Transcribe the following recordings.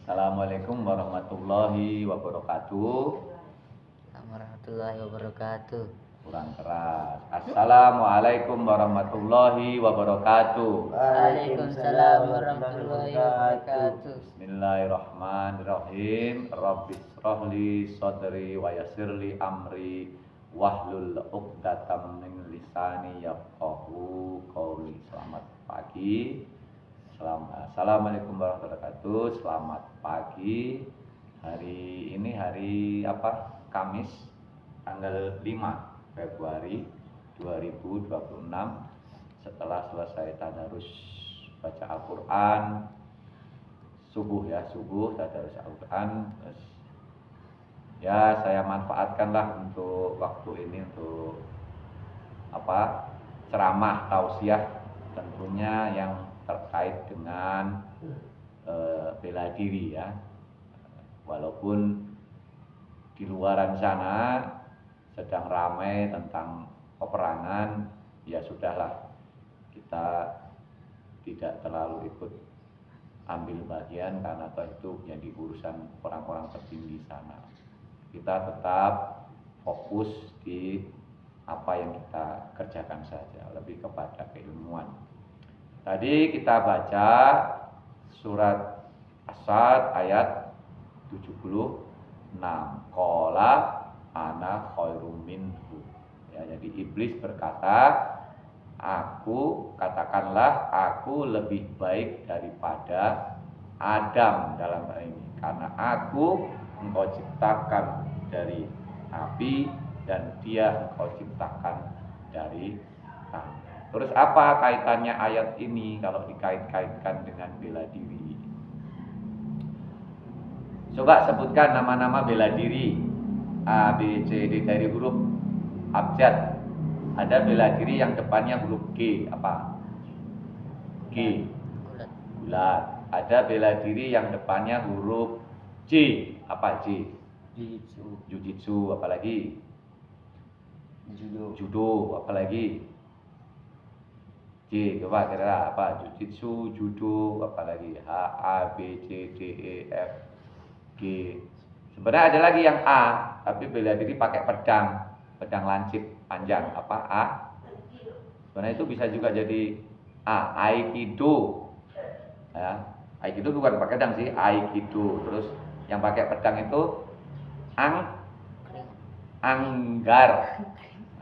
Assalamualaikum warahmatullahi wabarakatuh. Warahmatullahi wabarakatuh. Kurang keras. Assalamualaikum warahmatullahi wabarakatuh. Waalaikumsalam warahmatullahi wabarakatuh. Bismillahirrahmanirrahim. Rabbis rohli sodri wa yassirli amri wahlul uqdatam min lisani yafqahu qawli. Selamat pagi. Assalamualaikum warahmatullahi wabarakatuh. Selamat pagi. Hari ini hari apa? Kamis tanggal 5 Februari 2026, setelah selesai tadarus baca Al-Quran subuh tadarus Al-Quran. Terus ya saya manfaatkanlah untuk waktu ini untuk apa, ceramah tausiah, tentunya yang terkait dengan bela diri ya. Walaupun di luaran sana sedang ramai tentang peperangan, ya sudahlah, kita tidak terlalu ikut ambil bagian karena itu menjadi urusan orang-orang tertinggi sana. Kita tetap fokus di apa yang kita kerjakan saja, lebih kepada keilmuan. Tadi kita baca surat As-Sad ayat 76. Qala ana khairum minhu. Ya, jadi iblis berkata, katakanlah aku lebih baik daripada Adam dalam hal ini, karena engkau ciptakan dari api dan dia engkau ciptakan dari tanah. Terus apa kaitannya ayat ini kalau dikait-kaitkan dengan bela diri? Coba sebutkan nama-nama bela diri. A, B, C, D dari huruf abjad. Ada bela diri yang depannya huruf G, apa? G, bulat. Ada bela diri yang depannya huruf J, apa J? Jujitsu, apalagi? Judo, apalagi? J, coba kira apa? Jujitsu, judo, apalagi? H, A, B, C, D, E, F, G. Sebenarnya ada lagi yang A, tapi bela diri pakai pedang lancip panjang, apa A? Sebenarnya itu bisa juga jadi A, Aikido. Ya, Aikido bukan pakai pedang sih, Aikido. Terus yang pakai pedang itu Anggar.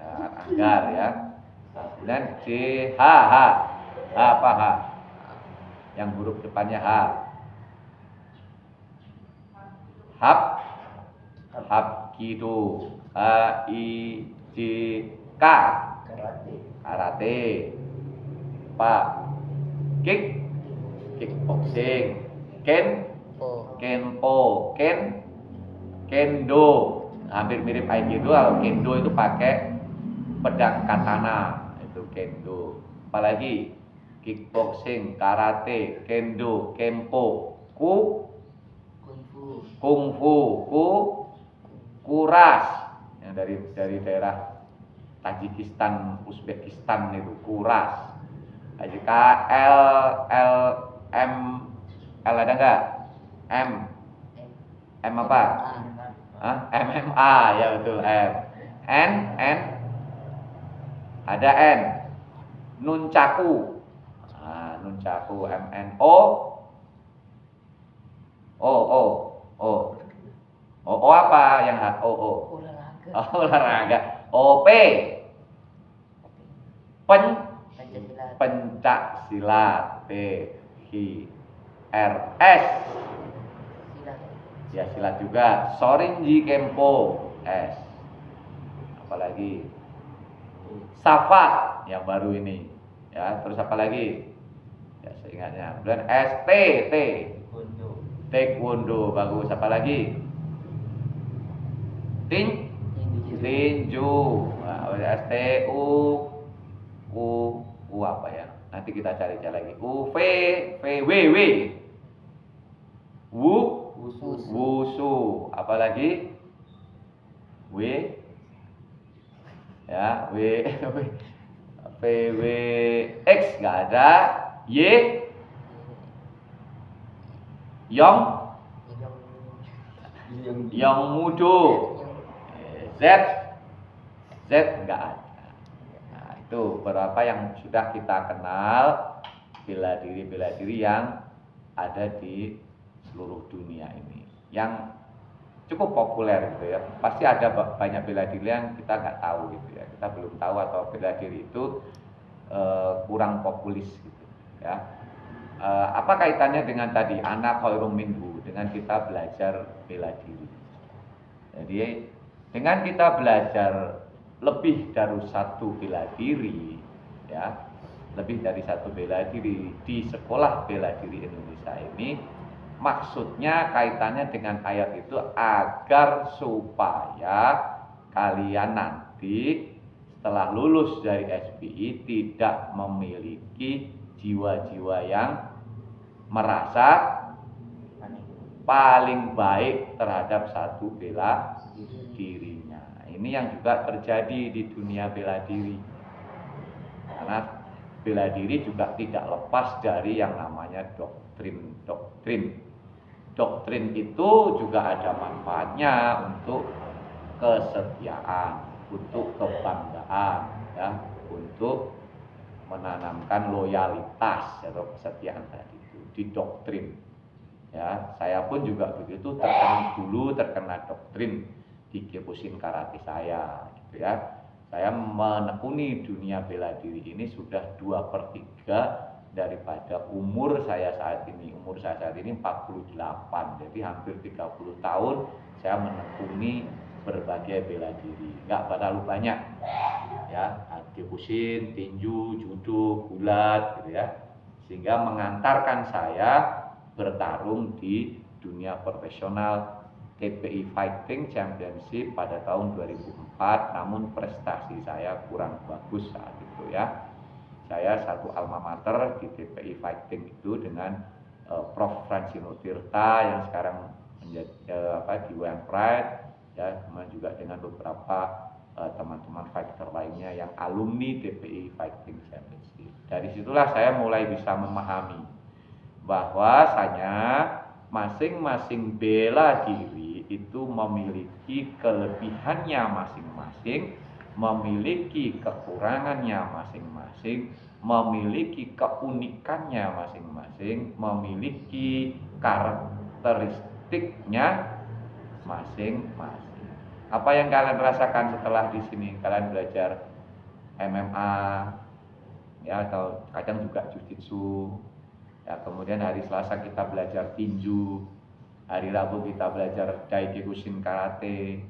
Ya, Anggar ya. Kemudian C, H, apa H? Yang huruf depannya H. Hapkido, H-I-J-K, karate. Pak, kickboxing. Kenpo, kendo. Hampir mirip aikido. Kendo itu pakai pedang katana, itu kendo. Apalagi kickboxing, karate, kendo, kempo, kungfu, kuras, yang dari daerah Tajikistan, Uzbekistan itu kuras. K, M ada enggak? M apa? MMA, ya betul, M. N ada N. Nunchaku. Nah, nunchaku, MNO. O apa yang olahraga. OP pencak silat. RS ya silat juga. Sorinji Kempo S. Apalagi Safa yang baru ini ya. Terus apa lagi ya seingatnya. Kemudian ST Taekwondo, bagus. Apa lagi? Tinju. Nah, STU U apa ya? Nanti kita cari lagi. VW. Wusu. Apa lagi? W ya, PWX nggak ada. Yong Yang Mudo. Z enggak ada. Nah, itu beberapa yang sudah kita kenal bela diri yang ada di seluruh dunia ini, yang cukup populer gitu ya. Pasti ada banyak bela diri yang kita nggak tahu gitu ya, kita belum tahu, atau bela diri itu kurang populis gitu ya. Apa kaitannya dengan tadi ana khairum minhu, dengan kita belajar bela diri? Jadi dengan kita belajar lebih dari satu bela diri ya, lebih dari satu bela diri di sekolah bela diri Indonesia ini, maksudnya kaitannya dengan ayat itu agar supaya kalian nanti setelah lulus dari SBI tidak memiliki jiwa-jiwa yang merasa paling baik terhadap satu bela dirinya. Ini yang juga terjadi di dunia bela diri. Karena bela diri juga tidak lepas dari yang namanya doktrin. Doktrin itu juga ada manfaatnya untuk kesetiaan, untuk kebanggaan, ya, untuk menanamkan loyalitas atau kesetiaan tadi itu di doktrin. Ya, saya pun juga begitu, terkena doktrin di Kyokushin karate saya, gitu ya. Saya menekuni dunia bela diri ini sudah 2/3 daripada umur saya saat ini. Umur saya saat ini 48, jadi hampir 30 tahun saya menekuni berbagai bela diri. Nggak terlalu banyak, ya, Kyokushin, tinju, judo, gulat, gitu ya. Sehingga mengantarkan saya bertarung di dunia profesional TPI Fighting Championship pada tahun 2004, namun prestasi saya kurang bagus saat itu ya. Saya satu alma mater di TPI Fighting itu dengan Prof. Francino Tirta yang sekarang menjadi di WM Pride ya, kemudian juga dengan beberapa teman-teman fighter lainnya yang alumni TPI Fighting Championship. Dari situlah saya mulai bisa memahami bahwasanya masing-masing bela diri itu memiliki kelebihannya masing-masing, memiliki kekurangannya masing-masing, memiliki keunikannya masing-masing, memiliki karakteristiknya masing-masing. Apa yang kalian rasakan setelah di sini kalian belajar MMA ya, atau kadang juga jujitsu ya, kemudian hari Selasa kita belajar tinju, hari Rabu kita belajar Daikikushin karate,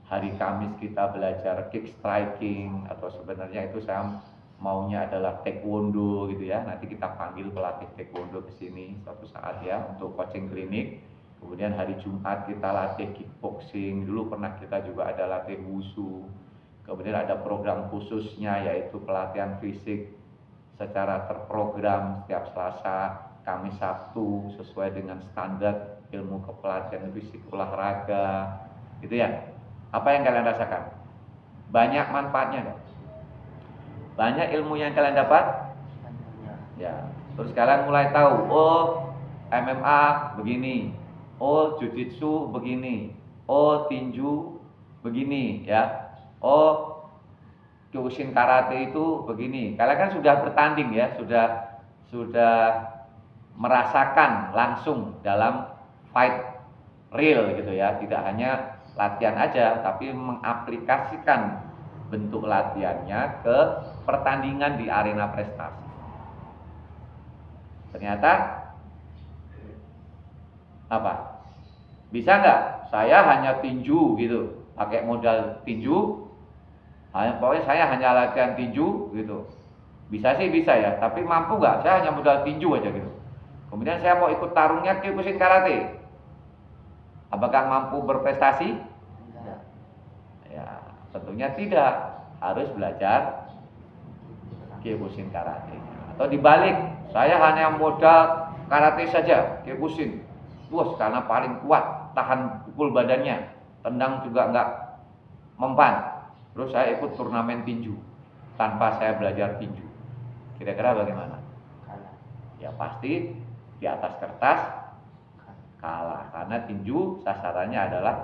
hari Kamis kita belajar kick striking, atau sebenarnya itu saya maunya adalah taekwondo gitu ya. Nanti kita panggil pelatih taekwondo ke sini suatu saat ya untuk coaching klinik. Kemudian hari Jumat kita latih kickboxing, dulu pernah kita juga ada latih wushu. Kemudian ada program khususnya yaitu pelatihan fisik secara terprogram setiap Selasa, Kamis, Sabtu sesuai dengan standar ilmu kepelatihan fisik olahraga, gitu ya. Apa yang kalian rasakan? Banyak manfaatnya kan? Banyak ilmu yang kalian dapat? Ya. Terus kalian mulai tahu, oh MMA begini, oh jujitsu begini, oh tinju begini, ya. Oh Kyokushin karate itu begini. Kalian kan sudah bertanding ya, sudah merasakan langsung dalam fight real gitu ya. Tidak hanya latihan aja, tapi mengaplikasikan bentuk latihannya ke pertandingan di arena prestasi. Ternyata apa? Bisa nggak? Saya hanya tinju gitu, pakai modal tinju. Pokoknya saya hanya latihan tinju gitu. Bisa sih bisa ya, tapi mampu nggak? Saya hanya modal tinju aja gitu. Kemudian saya mau ikut tarungnya Kyokushin karate. Apakah mampu berprestasi? Enggak. Ya, tentunya tidak. Harus belajar Kyokushin karate. Atau dibalik, saya hanya modal karate saja, Kyokushin. Wah, karena paling kuat, tahan pukul badannya, tendang juga nggak mempan. Terus saya ikut turnamen tinju tanpa saya belajar tinju. Kira-kira bagaimana? Ya pasti di atas kertas kalah karena tinju sasarannya adalah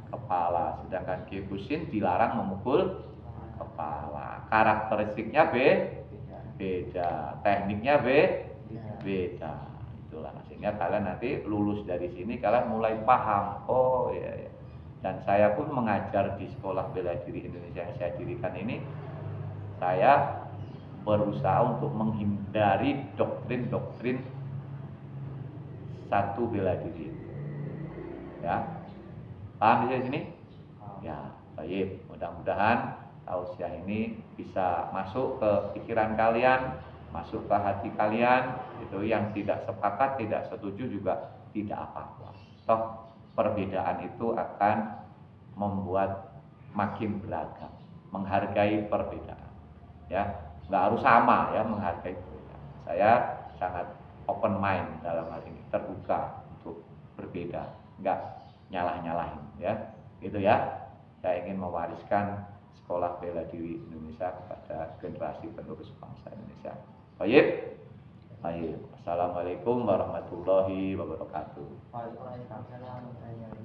kepala, sedangkan Kyokushin dilarang memukul kepala. Karakteristiknya beda, tekniknya beda. Itulah sehingga kalian nanti lulus dari sini kalian mulai paham. Oh iya, iya. Dan saya pun mengajar di sekolah bela diri Indonesia yang saya dirikan ini, saya berusaha untuk menghindari doktrin-doktrin satu bela diri. Ya, paham di sini? Ya, baik. Mudah-mudahan tausiah ini bisa masuk ke pikiran kalian, masuk ke hati kalian. Itu yang tidak sepakat, tidak setuju juga tidak apa-apa. Toh perbedaan itu akan membuat makin beragam. Menghargai perbedaan. Ya, nggak harus sama ya menghargai perbedaan. Saya sangat open mind dalam hal ini, terbuka untuk berbeda, nggak nyalah-nyalahin ya. Gitu ya. Saya ingin mewariskan sekolah bela diri Indonesia kepada generasi penerus bangsa Indonesia. Baik. Baik. Assalamualaikum warahmatullahi wabarakatuh. Waalaikumsalam.